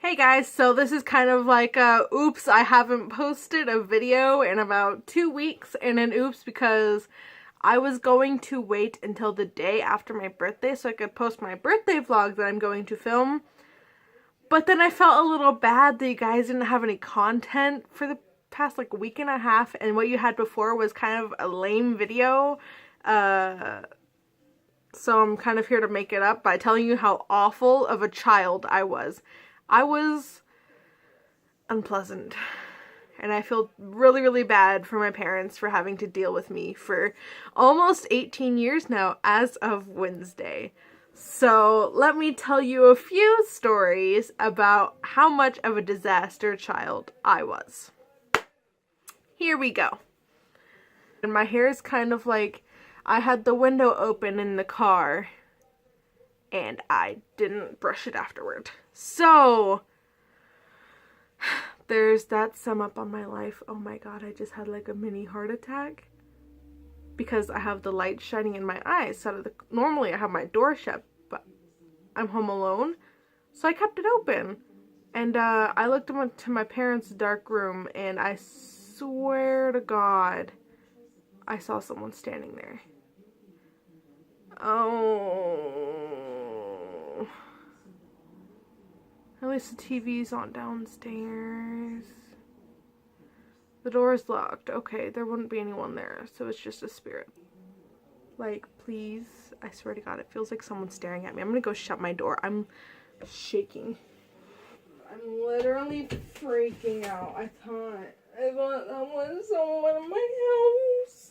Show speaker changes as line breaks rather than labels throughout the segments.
Hey guys, so this is kind of like oops, I haven't posted a video in about 2 weeks, and an oops because I was going to wait until the day after my birthday so I could post my birthday vlog that I'm going to film. But then I felt a little bad that you guys didn't have any content for the past like week and a half, and what you had before was kind of a lame video. So I'm kind of here to make it up by telling you how awful of a child I was. I was unpleasant. And I feel really, really bad for my parents for having to deal with me for almost 18 years now as of Wednesday. So let me tell you a few stories about how much of a disaster child I was. Here we go. And my hair is kind of like, I had the window open in the car and I didn't brush it afterward. So there's that sum up on my life. Oh my god, I just had like a mini heart attack because I have the light shining in my eyes. Normally I have my door shut, but I'm home alone, so I kept it open. And I looked into my parents' dark room, and I swear to God, I saw someone standing there. Oh. At least the TV's on downstairs. The door is locked. Okay, there wouldn't be anyone there, so it's just a spirit. Like, please, I swear to God, it feels like someone's staring at me. I'm gonna go shut my door. I'm shaking. I'm literally freaking out. I thought someone in my house.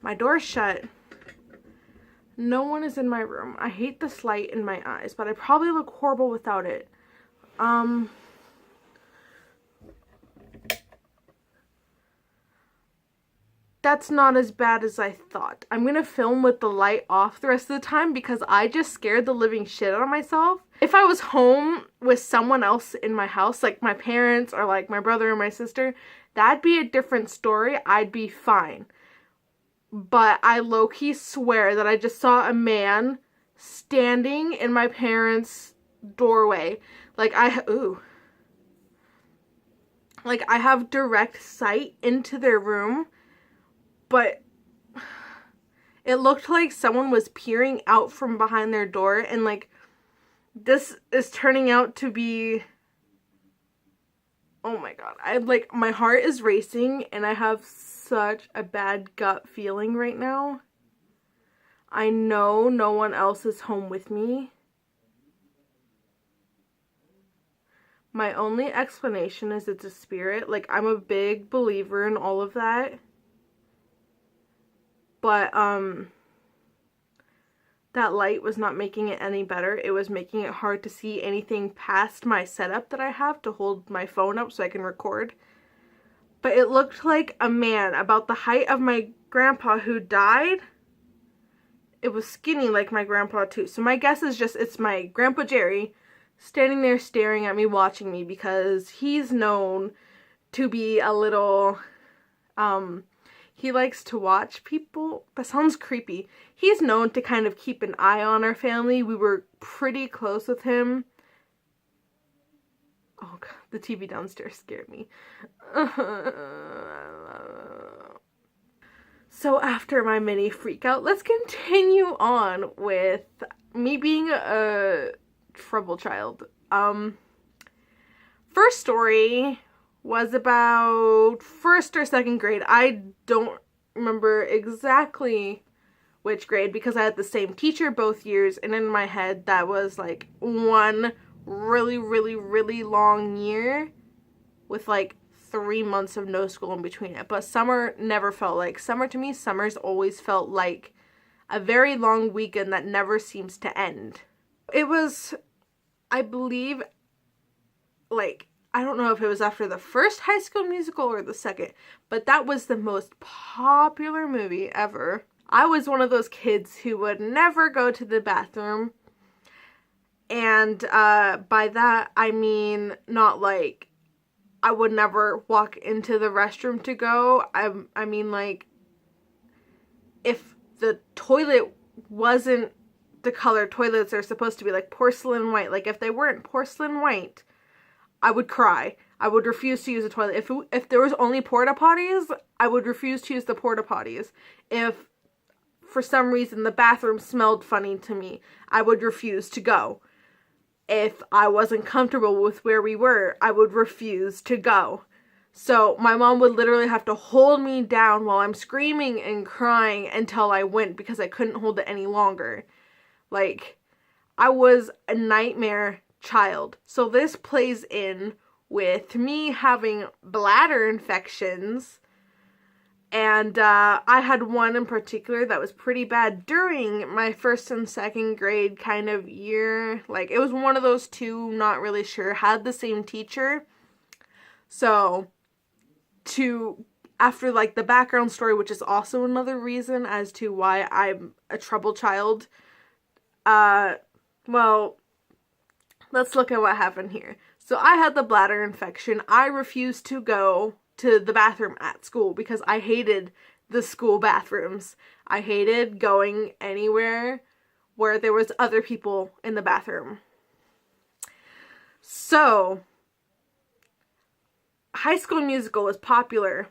My door's shut. No one is in my room. I hate this light in my eyes, but I probably look horrible without it. That's not as bad as I thought. I'm gonna film with the light off the rest of the time because I just scared the living shit out of myself. If I was home with someone else in my house, like my parents or like my brother or my sister, that'd be a different story. I'd be fine. But I low-key swear that I just saw a man standing in my parents' doorway. Like I have direct sight into their room, but it looked like someone was peering out from behind their door, and like this is turning out to be, oh my god, my heart is racing and I have such a bad gut feeling right now. I know no one else is home with me. My only explanation is it's a spirit. Like, I'm a big believer in all of that. But, that light was not making it any better. It was making it hard to see anything past my setup that I have to hold my phone up so I can record. But it looked like a man about the height of my grandpa who died. It was skinny like my grandpa too. So my guess is just it's my Grandpa Jerry standing there staring at me, watching me, because he's known to be a little, he likes to watch people. That sounds creepy. He's known to kind of keep an eye on our family. We were pretty close with him. Oh god, the TV downstairs scared me. So after my mini freak out, let's continue on with me being a trouble child. First story was about 1st or 2nd grade. I don't remember exactly which grade because I had the same teacher both years, and in my head that was like one really, really, really long year with like 3 months of no school in between it. But summer never felt like summer to me. Summers always felt like a very long weekend that never seems to end. It was, I believe, like, I don't know if it was after the first High School Musical or the second, but that was the most popular movie ever. I was one of those kids who would never go to the bathroom. And by that, I mean not like I would never walk into the restroom to go. I mean like if the toilet wasn't the color toilets are supposed to be like porcelain white. Like if they weren't porcelain white, I would cry. I would refuse to use a toilet. If there was only porta potties, I would refuse to use the porta potties. If for some reason the bathroom smelled funny to me, I would refuse to go. If I wasn't comfortable with where we were, I would refuse to go. So my mom would literally have to hold me down while I'm screaming and crying until I went because I couldn't hold it any longer. Like, I was a nightmare child. So this plays in with me having bladder infections. And I had one in particular that was pretty bad during my first and second grade kind of year. Like, it was one of those two, not really sure, had the same teacher. So, after like the background story, which is also another reason as to why I'm a trouble child, well, let's look at what happened here. So I had the bladder infection. I refused to go to the bathroom at school because I hated the school bathrooms. I hated going anywhere where there was other people in the bathroom. So, High School Musical was popular.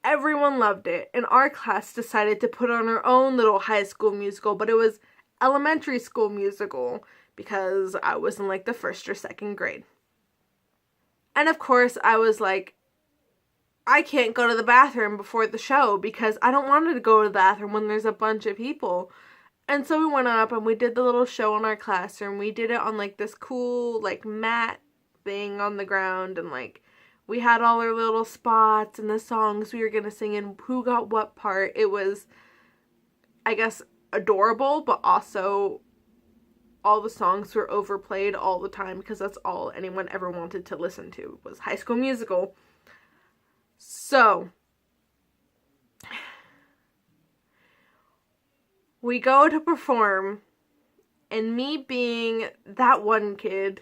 Everyone loved it. And our class decided to put on our own little High School Musical, but it was elementary school musical because I was in like the first or second grade. And of course, I was like, I can't go to the bathroom before the show because I don't want to go to the bathroom when there's a bunch of people. And so we went up and we did the little show in our classroom. We did it on like this cool like mat thing on the ground, and like we had all our little spots and the songs we were going to sing and who got what part. It was, I guess, adorable, but also all the songs were overplayed all the time because that's all anyone ever wanted to listen to was High School Musical. So, we go to perform, and me being that one kid,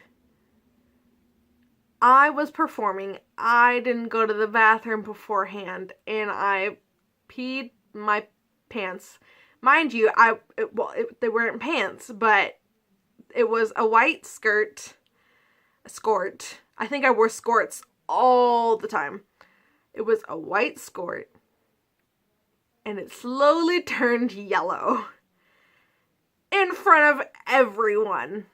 I was performing. I didn't go to the bathroom beforehand, and I peed my pants. Mind you, they weren't pants, but it was a white skirt, a skort. I think I wore skirts all the time. It was a white skirt, and it slowly turned yellow in front of everyone.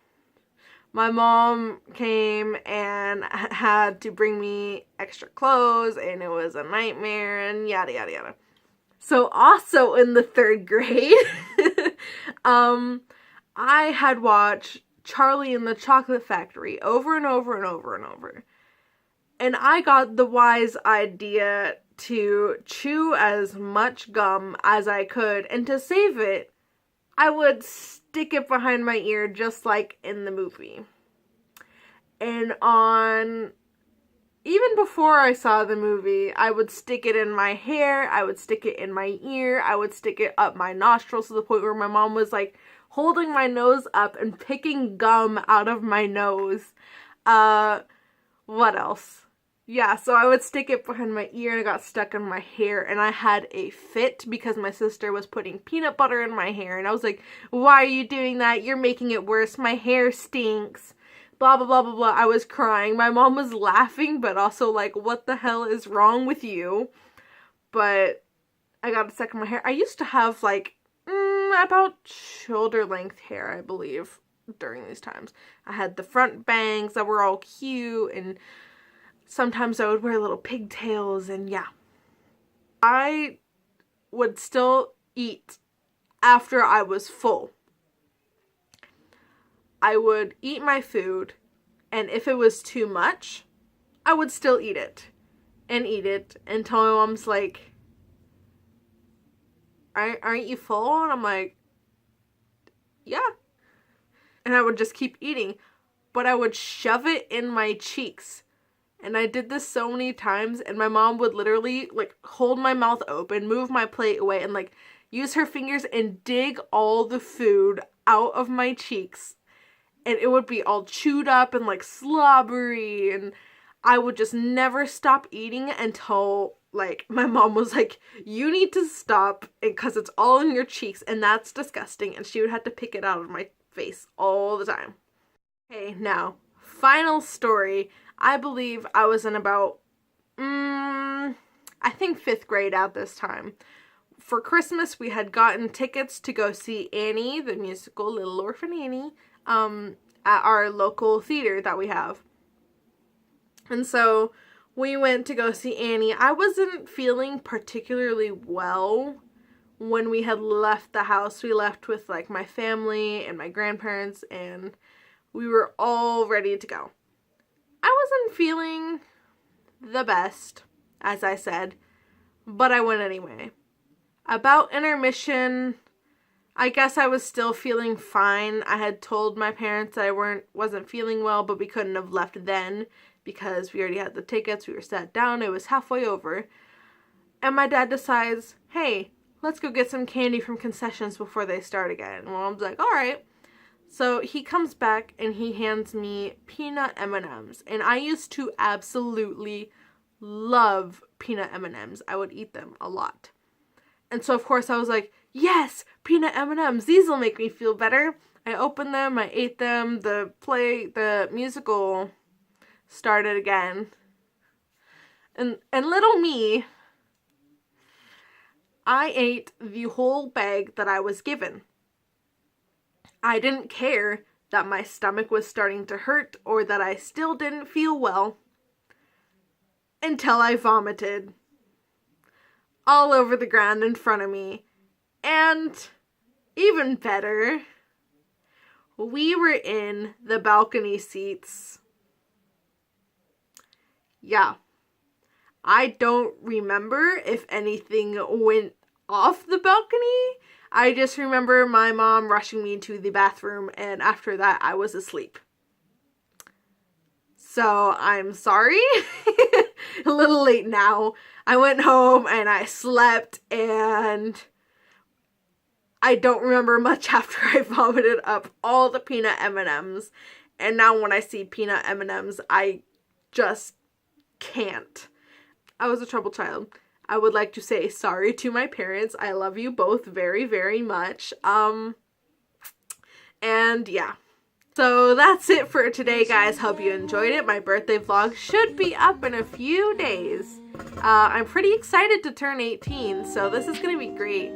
My mom came and had to bring me extra clothes, and it was a nightmare, and yada, yada, yada. So also in the third grade, I had watched Charlie and the Chocolate Factory over and over and over and over. And I got the wise idea to chew as much gum as I could, and to save it, I would stick it behind my ear just like in the movie. And even before I saw the movie, I would stick it in my hair, I would stick it in my ear, I would stick it up my nostrils to the point where my mom was like holding my nose up and picking gum out of my nose. What else? Yeah, so I would stick it behind my ear and it got stuck in my hair, and I had a fit because my sister was putting peanut butter in my hair, and I was like, why are you doing that? You're making it worse. My hair stinks. Blah, blah, blah, blah, blah. I was crying. My mom was laughing, but also like, what the hell is wrong with you? But I got it stuck in my hair. I used to have like about shoulder length hair, I believe, during these times. I had the front bangs that were all cute, and sometimes I would wear little pigtails, and yeah. I would still eat after I was full. I would eat my food, and if it was too much, I would still eat it until my mom's like, aren't you full? And I'm like, yeah. And I would just keep eating, but I would shove it in my cheeks. And I did this so many times, and my mom would literally like hold my mouth open, move my plate away, and like use her fingers and dig all the food out of my cheeks. And it would be all chewed up and like slobbery, and I would just never stop eating until like, my mom was like, you need to stop because it's all in your cheeks and that's disgusting, and she would have to pick it out of my face all the time. Okay, now, final story. I believe I was in about, I think 5th grade at this time. For Christmas, we had gotten tickets to go see Annie, the musical, Little Orphan Annie, at our local theater that we have. And so we went to go see Annie. I wasn't feeling particularly well when we had left the house. We left with like my family and my grandparents, and we were all ready to go. I wasn't feeling the best, as I said, but I went anyway. About intermission, I guess I was still feeling fine. I had told my parents I wasn't feeling well, but we couldn't have left then because we already had the tickets. We were sat down. It was halfway over. And my dad decides, hey, let's go get some candy from concessions before they start again. And Mom's like, all right. So he comes back and he hands me peanut M&Ms. And I used to absolutely love peanut M&Ms. I would eat them a lot. And so, of course, I was like, yes, peanut M&Ms. These will make me feel better. I opened them. I ate them. The musical started again. And little me, I ate the whole bag that I was given. I didn't care that my stomach was starting to hurt or that I still didn't feel well until I vomited all over the ground in front of me. And even better, we were in the balcony seats. Yeah. I don't remember if anything went off the balcony. I just remember my mom rushing me to the bathroom, and after that I was asleep. So I'm sorry. A little late now. I went home and I slept, and I don't remember much after I vomited up all the peanut M&Ms. And now when I see peanut M&Ms, I just can't. I was a troubled child. I would like to say sorry to my parents. I love you both very, very much. And yeah. So that's it for today, guys. Hope you enjoyed it. My birthday vlog should be up in a few days. I'm pretty excited to turn 18, so this is going to be great.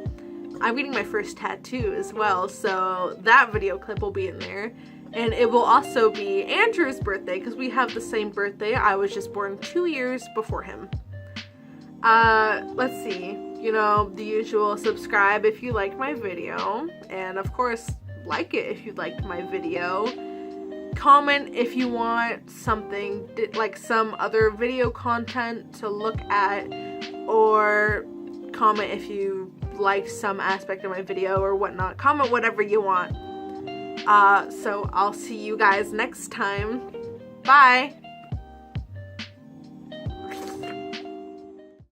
I'm getting my first tattoo as well, so that video clip will be in there. And it will also be Andrew's birthday, because we have the same birthday. I was just born 2 years before him. Let's see. You know, the usual, subscribe if you liked my video. And of course, like it if you liked my video. Comment if you want something, like some other video content to look at. Or comment if you liked some aspect of my video or whatnot. Comment whatever you want. So I'll see you guys next time. Bye!